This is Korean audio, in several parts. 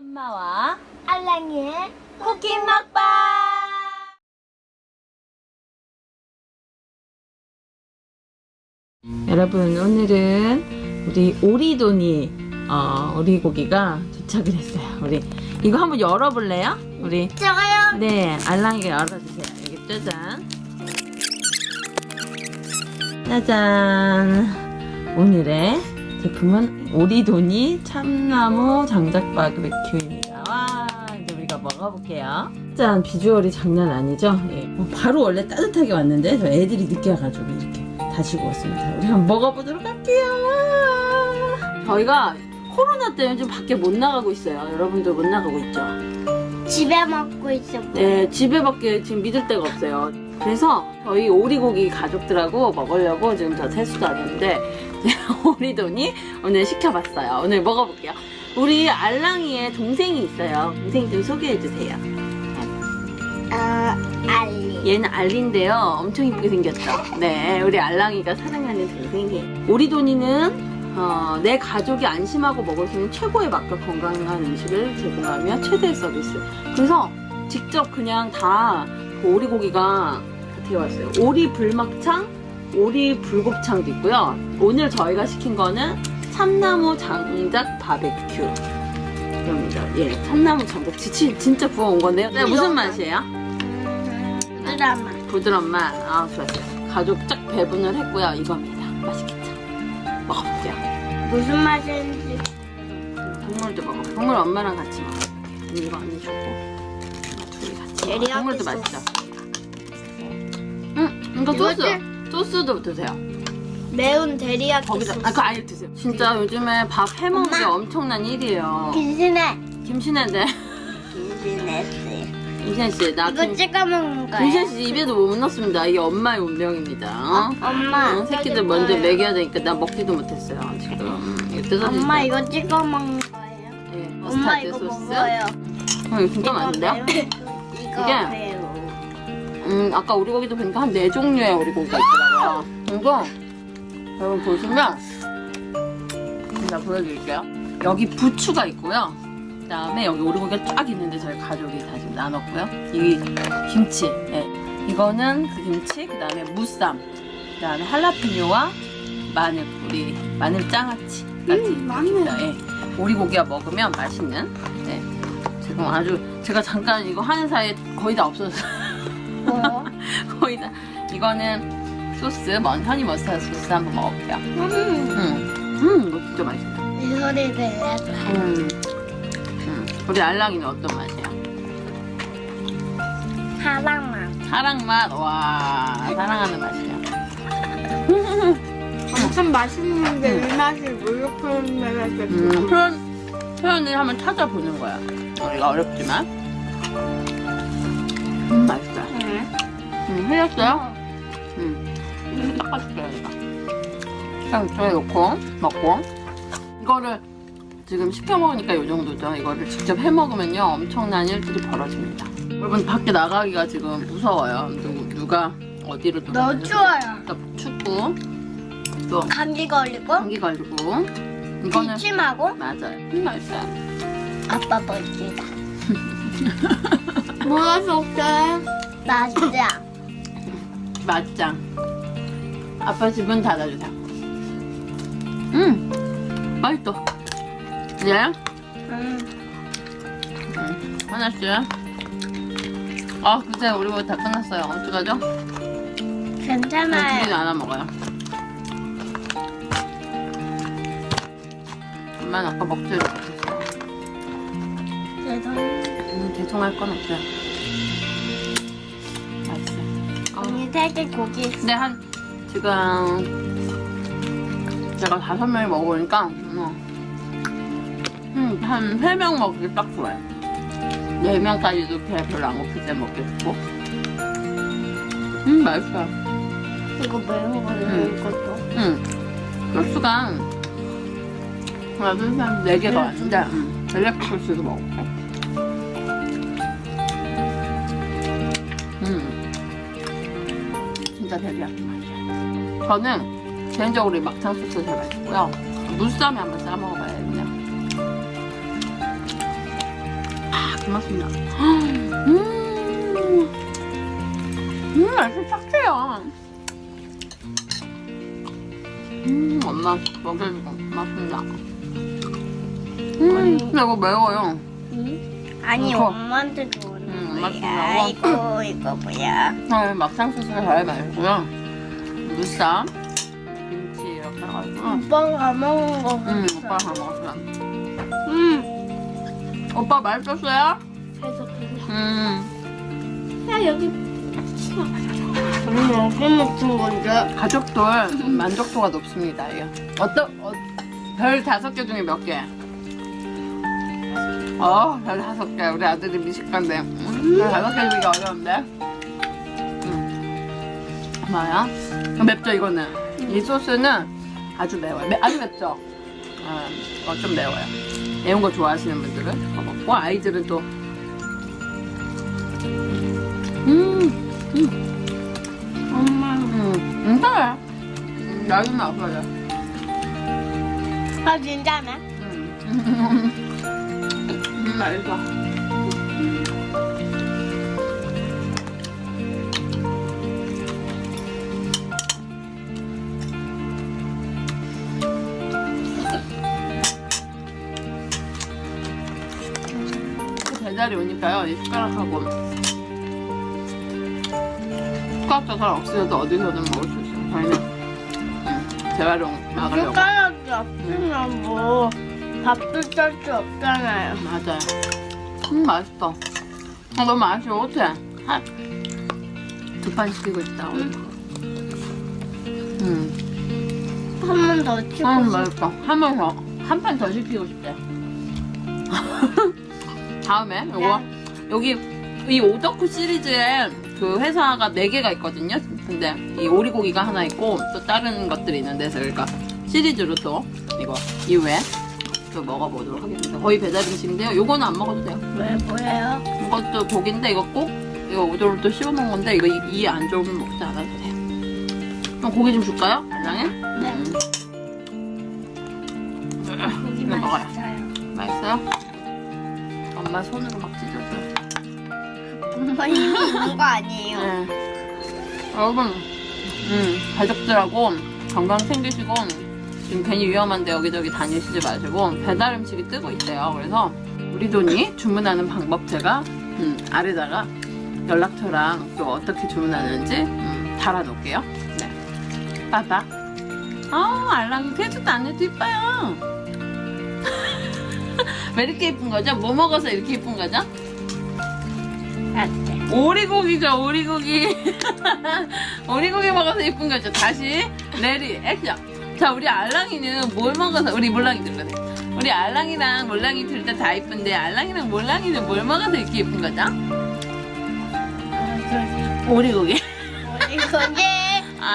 엄마와 알랑이의 쿠킹 먹방. 여러분, 오늘은 우리 오리돈이 오리고기가 도착을 했어요. 우리 이거 한번 열어볼래요? 우리 저요. 네, 알랑이가 열어주세요. 여기 짜잔. 짜잔. 오늘의 제품은 오리돈이 참나무 장작 바베큐입니다. 와, 이제 우리가 먹어볼게요. 짠, 비주얼이 장난 아니죠? 예. 바로 원래 따뜻하게 왔는데 저 애들이 늦게 와가지고 이렇게 다시고 왔습니다. 우리 한번 먹어보도록 할게요. 와. 저희가 코로나 때문에 좀 밖에 못 나가고 있어요. 여러분들 못 나가고 있죠? 집에 먹고 있어. 네, 집에밖에 지금 믿을 데가 없어요. 그래서 저희 오리고기 가족들하고 먹으려고 지금 저 세수도 안 했는데 오리돈이 오늘 시켜봤어요. 오늘 먹어볼게요. 우리 알랑이의 동생이 있어요. 동생 좀 소개해주세요. 알리. 얘는 알리인데요. 엄청 이쁘게 생겼죠? 네, 우리 알랑이가 사랑하는 동생이에요. 오리돈이는 내 가족이 안심하고 먹을 수 있는 최고의 맛과 건강한 음식을 제공하며 최대의 서비스. 그래서 직접 그냥 다 그 오리고기가 되어 왔어요. 오리 불막창, 오리 불곱창도 있고요. 오늘 저희가 시킨 거는 참나무 장작 바베큐. 입니다. 예, 참나무 장작 진짜 구워온 건데요. 네, 무슨 맛이에요? 드라마. 부드러운 맛. 아, 좋았어요. 가족 쫙 배분을 했고요. 이겁니다. 맛있겠죠? 먹어볼게요. 무슨 맛인지. 국물도 먹어볼게요. 국물 엄마랑 같이 먹어볼게요. 이거 언니 주고 둘이 같이 먹어요. 국물도 맛있죠? 이거 소스도 드세요. 매운 데리야끼 거기다 소스. 그거 아예 드세요. 진짜 요즘에 밥 해먹는 게 엄마. 엄청난 일이에요. 김신혜. 김신혜인데 김신혜 씨. 김신혜씨, 나 이거 찍어 먹는 거예요. 김신혜씨 입에도 못 넣습니다. 이게 엄마의 운명입니다. 엄마. 새끼들 먼저 먹여야 되니까 나 먹지도 못했어요 지금. 이거 뜯어주세요. 엄마 이거 찍어 먹는 거예요. 예, 엄마 머스타드 이거 소스. 먹어요. 이거 진짜 맛있는데요? 이거 이게- 매우. 아까 오리고기도 보니까 한 4종류의 오리고기가 있더라고요. 이거 여러분 보시면 제가 보여드릴게요. 여기 부추가 있고요. 그 다음에 여기 오리고기가 쫙 있는데 저희 가족이 다 지금 나눴고요. 이 김치, 예. 이거는 그 김치, 그 다음에 무쌈, 그 다음에 할라피뇨와 마늘, 우리 마늘 장아찌까지 마늘. 있습니다. 예. 오리고기가 먹으면 맛있는. 네. 지금 아주 제가 잠깐 이거 하는 사이에 거의 다 없어졌어요. 뭐요? 거의 다. 이거는 소스, 허니 머스타드 소스 한번 먹어볼게요. 이거 진짜 맛있다. 이 소리 들려줘. 우리 알랑이는 어떤 맛이야? 사랑만. 사랑 맛, 와, 사랑하는 맛이야. 엄청 맛있는데 이 맛이 뭘로 표현해야 될지. 표현을 한번 찾아보는 거야. 우리가 어렵지만. 맛있다. 흘렸어요? 닦아줄게요, 이거. 그냥 저에 넣고, 먹고. 이거를 지금 시켜 먹으니까 이 정도죠. 이거를 직접 해 먹으면요, 엄청난 일들이 벌어집니다. 여러분, 밖에 나가기가 지금 무서워요. 누가 어디로 또. 너무 추워요. 또 춥고, 또 감기 걸리고 감기 걸리고. 이거는. 기침하고 맞아요. 맛있어요. 아빠 멋지다. 뭐가 좋대? 맛있다. 맛짱. 아빠 집은 닫아주세요. 맛있어. 예? 하나씩. 글쎄, 우리 뭐 다 끝났어요. 어떡하죠? 괜찮아요. 둘이 나눠 먹어요. 엄마는 아까 먹지를 못했어요. 죄송해요. 죄송할 건 없어요. 맛있어요. 언니 되게 고기 있어. 근데 지금 제가 5명이 먹어보니까 한 3명 먹기 딱 좋아요. 4명까지도 배 별로 안 고플 때 먹겠고. 맛있어요. 이거 매운 거는 이것도. 소스가 하나, 둘, 셋, 4개가 왔는데 벨레크 소스도 먹을게. 진짜 데리야끼 맛이에요. 저는 개인적으로 이 막창 소스 제일 맛있고요. 무쌈에 한번 싸 먹어봐요, 그냥. 고맙습니다. 맛이 착해요. 엄마 먹여주고 고맙습니다. 근데 이거 매워요. 아니 커. 엄마한테 주는 엄마 거야. 주려고? 이거 뭐야? 막상 소스가 잘 맛있고요. 무쌈, 김치 이렇게 해가지고. 오빠가 다 먹은 거. 오빠 다 먹었어. 오빠 맛있었어요? 계속 야 여기 우리 여기 먹은 건데. 가족들 만족도가 높습니다. 이게 별 5개 중에 몇 개? 별 5개. 우리 아들이 미식가인데 별 5개 주기가 어려운데. 뭐야? 맵죠 이거는. 이 소스는 아주 매워요. 아주 맵죠. 이거 좀 매워요. 매운 거 좋아하시는 분들은 이거 먹고 아이들은 또 엄마. 괜찮아요. 나중에 아파요. 아 진짜네? 맛있어. 배달이 오니까요. 이 숟가락하고 숟가락 젓가락 없어도 어디서든 먹을 수 있어요. 저희는 재활용 막으려고. 숟가락이 없으면 뭐 밥도 짤 수 없잖아요. 맞아요. 맛있어. 너무 아쉬워. 어떡해. 2판 시키고 있다. 한 번 더 치고 맛있어. 한 판 더 시키고 싶대. 다음에 요거 여기 이 오덕후 시리즈에 그 회사가 4개가 있거든요. 근데 이 오리고기가 하나 있고 또 다른 것들이 있는데 그러니까 시리즈로 또 이거 이후에 또 먹어보도록 하겠습니다. 거의 배달 음식인데요. 요거는 안 먹어도 돼요. 왜 뭐예요? 이것도 고기인데 이거 꼭 이거 오돌오돌 씹어 먹는 건데 이거 이 안 좋으면 먹지 않아도 돼요. 그럼 고기 좀 줄까요? 간장에? 네. 고기 이거 먹어요. 맛있어요. 맛있어요? 엄마 손으로 막 찢어줘요. 엄마 이미 있는 거 아니에요? 네. 여러분, 가족들하고 건강 챙기시고 지금 괜히 위험한데 여기저기 다니시지 마시고 배달 음식이 뜨고 있대요. 그래서 우리 돈이 주문하는 방법 제가 아래다가 연락처랑 또 어떻게 주문하는지 달아놓을게요. 네. 빠빠. 알랑이 태주도 안 해도 이뻐요. 왜 이렇게 예쁜 거죠? 뭐 먹어서 이렇게 예쁜 거죠? 오리고기죠, 오리고기. 오리고기 먹어서 예쁜 거죠. 다시 레디 액션. 자, 우리 알랑이는 뭘 먹어서 우리 몰랑이 들러네. 우리 알랑이랑 몰랑이 둘 다 다 예쁜데 알랑이랑 몰랑이는 뭘 먹어서 이렇게 예쁜 거죠? 오리고기. 오리고기?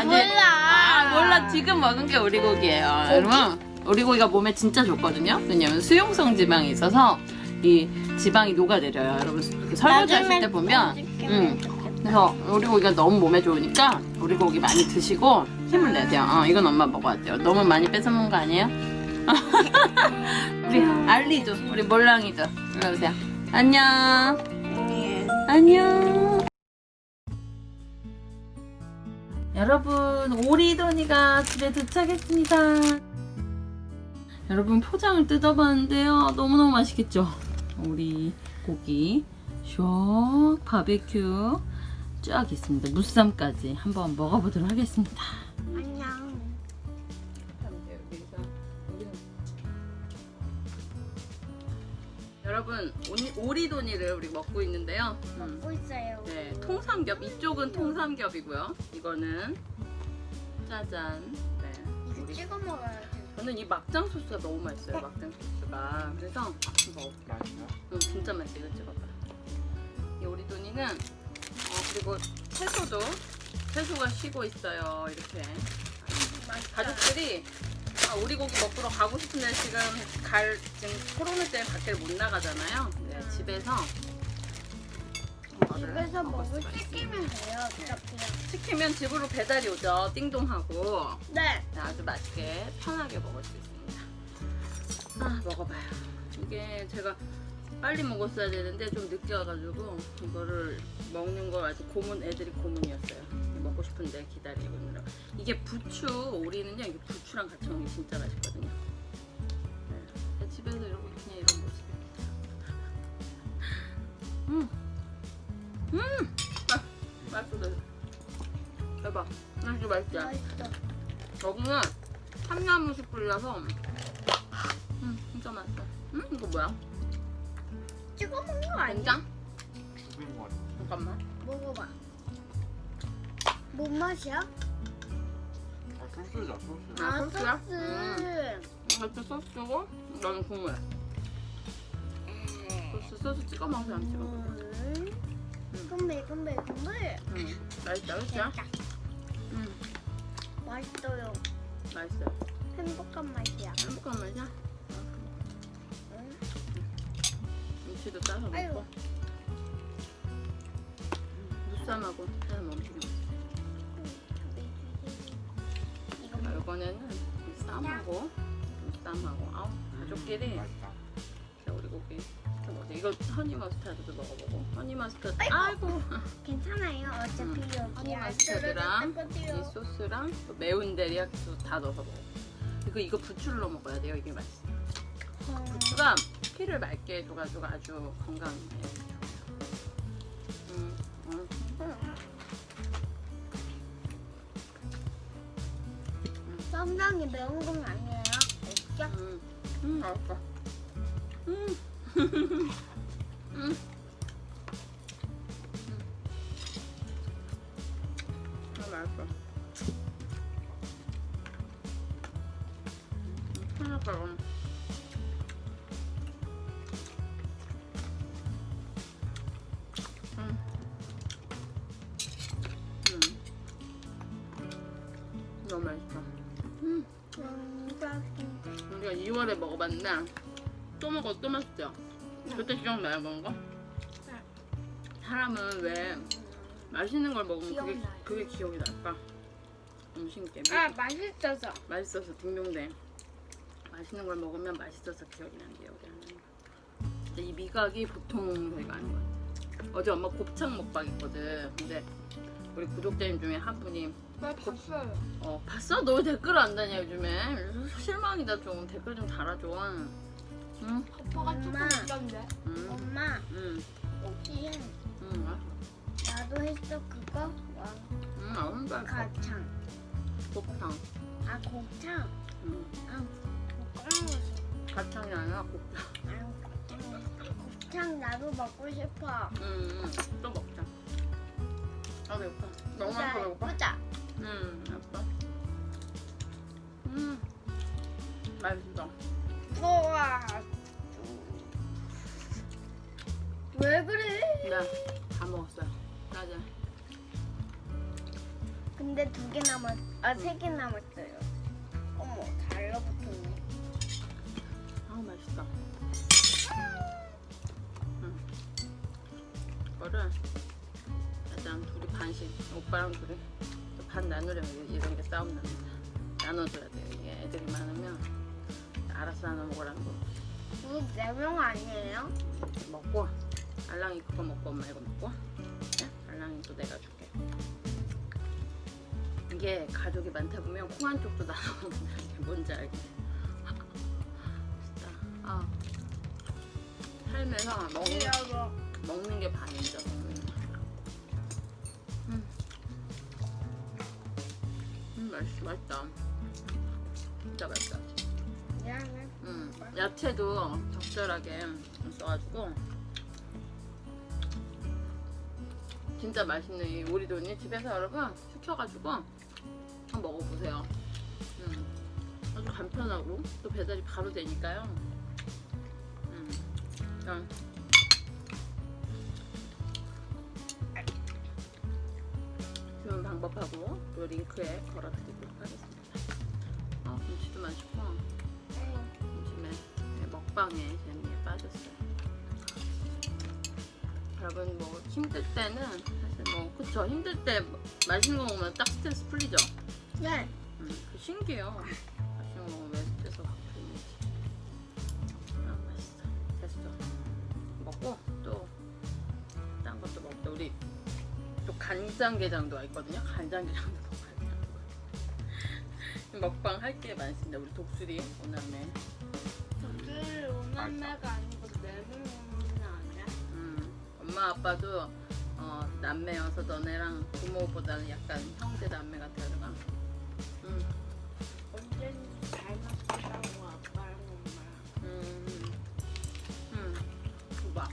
몰라. 몰라. 지금 먹은 게 오리고기예요. 여러분. 오리고기가 몸에 진짜 좋거든요. 왜냐면 수용성 지방이 있어서 이 지방이 녹아내려요. 여러분 설거지 하실 때 보면 그래서 오리고기가 너무 몸에 좋으니까 오리고기 많이 드시고 힘을 내야 돼요. 이건 엄마 먹어야 돼요. 너무 많이 뺏어 먹은 거 아니에요? 우리 알리도 우리 몰랑이도 일로 오세요. 안녕. 안녕. 여러분 오리돈이가 집에 도착했습니다. 여러분 포장을 뜯어봤는데요. 너무너무 맛있겠죠? 우리 고기 슉 바베큐 쫙 있습니다. 무쌈까지 한번 먹어보도록 하겠습니다. 안녕. 여러분 오리돈이를 우리 먹고 있는데요. 먹고 있어요. 네, 통삼겹. 이쪽은 통삼겹이고요. 이거는 짜잔. 네, 이거 찍어 먹어야지. 저는 이 막장 소스가 너무 맛있어요. 막장 소스가. 그래서 먹어볼게요. 진짜 맛있어. 이거 찍어봐. 이 오리돈이는 그리고 채소가 쉬고 있어요. 이렇게 가족들이 오리고기 먹으러 가고 싶은데 지금 코로나 때문에 밖에 못 나가잖아요. 네, 집에서 먹을 시키면 돼요. 어차피. 시키면 집으로 배달이 오죠. 띵동하고. 네. 아주 맛있게 편하게 먹을 수 있습니다. 먹어봐요. 이게 제가 빨리 먹었어야 되는데 좀 늦게 와가지고 이거를 먹는 거 아직 고문 애들이 고문이었어요. 먹고 싶은데 기다리고 있느라. 이게 부추 오리는요. 이게 부추랑 같이 먹는 게 진짜 맛있거든요. 네. 집에서 이렇게 그냥 이런 모습. 맛있어. 대박. 진짜 맛있지? 맛있어. 여기는 참나무 숯불이라서 진짜 맛있어. 이거 뭐야? 찍어 먹는 거 아니야? 된장? 죽인 거 같아. 잠깐만. 먹어봐. 뭔 맛이야? 아, 소스다, 소스. 아, 소스야? 소스. 이것도 소스고 너는 국물. 소스 찍어 먹어서 안 찍어 먹어. 끈들. 맛있다, 그치? 맛있어요. 맛있어. 행복한 맛이야. 행복한 맛이야? 응? 김치도 싸서 아이고. 먹고. 무쌈하고 해서 먹으면 되게 이거 맛있어. 이번에는 쌈하고 무쌈하고 아우 가족끼리 맛있다. 오리고기 먹자. 이거 허니 머스타드도 먹어보고. 허니 머스타드. 아이고. 아이고. 괜찮아요. 어차피 허니 여기 머스타드랑 이 소스랑 또 매운 데리야끼도 다 넣어서 먹어. 이거 부추로 먹어야 돼요. 이게 맛있어. 부추가 피를 맑게 해줘가지고 아주 건강해. 쌈장이 매운 건 아니에요? 진짜? 맛있어. 맛있어. 하나처럼. 너무 맛있어. 우리가 2월에 먹어봤는데 또 먹어도 또 맛있죠? 그때 기억나요 먹은 거? 네. 사람은 왜 맛있는 걸 먹으면 기억나요. 그게 기억이 날까? 너무 신기해. 맛있어서. 맛있어서 딩동댕. 맛있는 걸 먹으면 맛있어서 기억이 난대요. 우리 하나는. 근데 이 미각이 보통 저희가 아닌 것 같아요. 어제 엄마 곱창 먹방 있거든. 근데 우리 구독자님 중에 한 분이 봤어요. 봤어? 너 왜 댓글 안 다냐 요즘에? 실망이다. 좀 댓글 좀 달아줘. 응? 오빠가 조금 있던데. 응. 엄마, 응. 혹시 응. 나도 했어 그거? 응. 혼자 했어. 가창. 곱창. 아 곱창. 응. 까먹었어. 가창이 아니라 곱창. 곱창 나도 먹고 싶어. 응. 또 먹자. 아 배고파. 너무 많다 배고파. 보자. 예뻐. 맛있어. 우와. 왜 그래? 네, 다 먹었어요. 맞아. 근데 2개 아 3개 남았어요. 어머, 달라붙었네. 아우 맛있다. 이거를 일단 둘이 반씩, 오빠랑 둘이 반 나누려면 이런 게 싸움 납니다. 나눠줘야 돼요. 이게 애들이 많으면 알아서 나눠 먹으라는 거. 우리 4명 아니에요? 먹고 알랑이 그거 먹고 엄마 이거 먹고. 네? 알랑이 또 내가 줄게. 이게 가족이 많다 보면 콩 한쪽도 나눠 먹는 게 뭔지 알겠어. 진짜. 아 살면서 먹는 게 반이죠. 맛있다. 진짜 맛있다. 미안해. 야채도 적절하게 써가지고 진짜 맛있는 이 오리도니 집에서 여러분 시켜가지고 한번 먹어보세요. 아주 간편하고 또 배달이 바로 되니까요. 그냥 주문 방법하고 또 링크에 걸어드리도록 하겠습니다. 김치도 맛있고 요즘에 먹방에 재미에 빠졌어요. 여러분 뭐 힘들 때는 사실 뭐 그쵸, 힘들 때 맛있는 거 먹으면 딱 스트레스 풀리죠. 네. 신기해요. 맛있는 거 먹으면 왜 스트레스 확 풀리는지. 맛있어. 됐어. 먹고 또 딴 것도 먹고 우리 또 간장게장도 있거든요. 간장게장도 먹어야 돼요. 먹방 할 게 많습니다. 우리 독수리 오남매. 저들 오남매가 아니고 내부는 아니야? 엄마 아빠도 남매여서 너네랑 부모보다는 약간 형제 남매 같아가. 언제든지 닮았다고 아빠랑 엄마랑. 봐봐.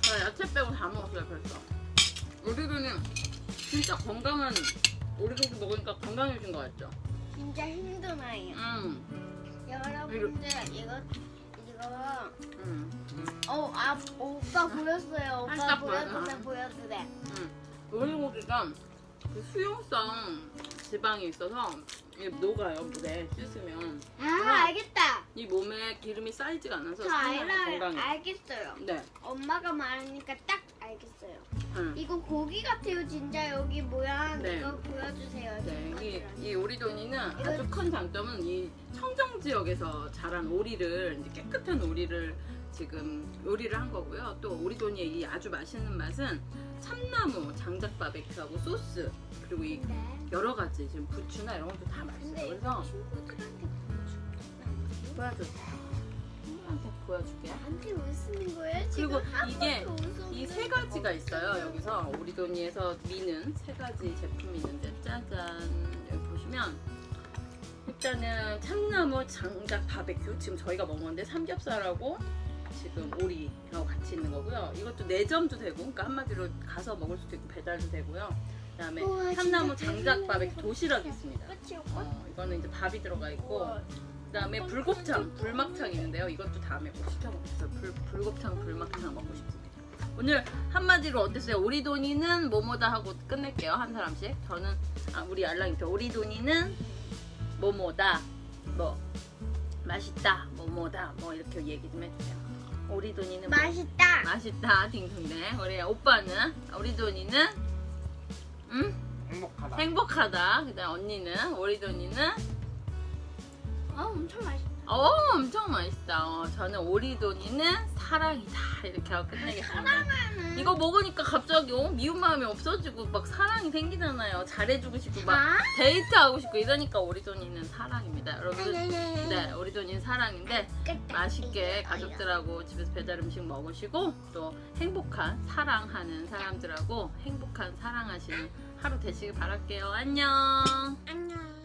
나 야채 빼고 다 먹었어요, 벌써. 우리들은 진짜 건강한 오리고기 먹으니까 건강해진 거 같죠? 진짜 힘드네요. 여러분들 이거 오빠 보였어요. 오빠 살짝 보여주래 보여줘. 보여주래. 오리고기가 그 수용성 지방이 있어서 이게 녹아요, 물에 씻으면. 아 알겠다. 이 몸에 기름이 쌓이지가 않아서 저 상당히 건강해. 알겠어요. 네. 엄마가 말하니까 딱 알겠어요. 응. 이거 고기 같아요. 진짜 여기 모양 네. 이거 보여주세요. 네, 이 오리돈이는 이거- 아주 큰 장점은 이 청정 지역에서 자란 오리를 이제 깨끗한 오리를 지금 요리를 한 거고요. 또 오리돈이의 이 아주 맛있는 맛은 참나무, 장작 바베큐하고 소스 그리고 이 네. 여러 가지 지금 부추나 이런 것도 다 맛있어요. 근데 그래서 친구들한테 보여줘. 친구한테 보여줄게. 나한테 왜 쓰는 거예요? 그리고 지금 한 이게 번도 웃음 이 세 없는 가지가 거 있어요. 없어요. 여기서 오리돈이에서 미는 세 가지 제품이 있는데 짜잔 여기 보시면 일단은 참나무 장작 바베큐 지금 저희가 먹었는데 삼겹살하고 지금 오리하고 같이 있는 거고요. 이것도 내점도 되고 그러니까 한마디로 가서 먹을 수도 있고 배달도 되고요. 그다음에 우와, 참나무 진짜 장작 바베큐 도시락이 있습니다. 그치 오빠? 이거는 이제 밥이 들어가 있고 우와. 그다음에 불곱창, 불막창 있는데요. 이것도 다음에 꼭 시켜 먹겠어요. 불곱창, 불막창 먹고 싶습니다. 오늘 한마디로 어땠어요? 오리돈이는 뭐뭐다 하고 끝낼게요. 한 사람씩. 저는 우리 알랑이표 오리돈이는 뭐뭐다, 뭐 맛있다, 뭐뭐다, 뭐 이렇게 얘기 좀 해주세요. 오리돈이는 뭐? 맛있다. 맛있다, 딩동댕. 우리 오빠는 오리돈이는 행복하다. 행복하다. 그다음 언니는 오리돈이는 엄청 맛있다. 엄청 맛있다. 저는 오리돈이는 사랑이다. 이렇게 하고 끝내겠습니다. 사랑하는. 이거 먹으니까 갑자기 미운 마음이 없어지고 막 사랑이 생기잖아요. 잘해주고 싶고 막 아? 데이트하고 싶고 이러니까 오리돈이는 사랑입니다. 여러분. 네. 네, 오리돈이는 사랑인데 맛있게 가족들하고 집에서 배달 음식 먹으시고 또 행복한 사랑하는 사람들하고 행복한 사랑하시는 하루 되시길 바랄게요. 안녕. 안녕.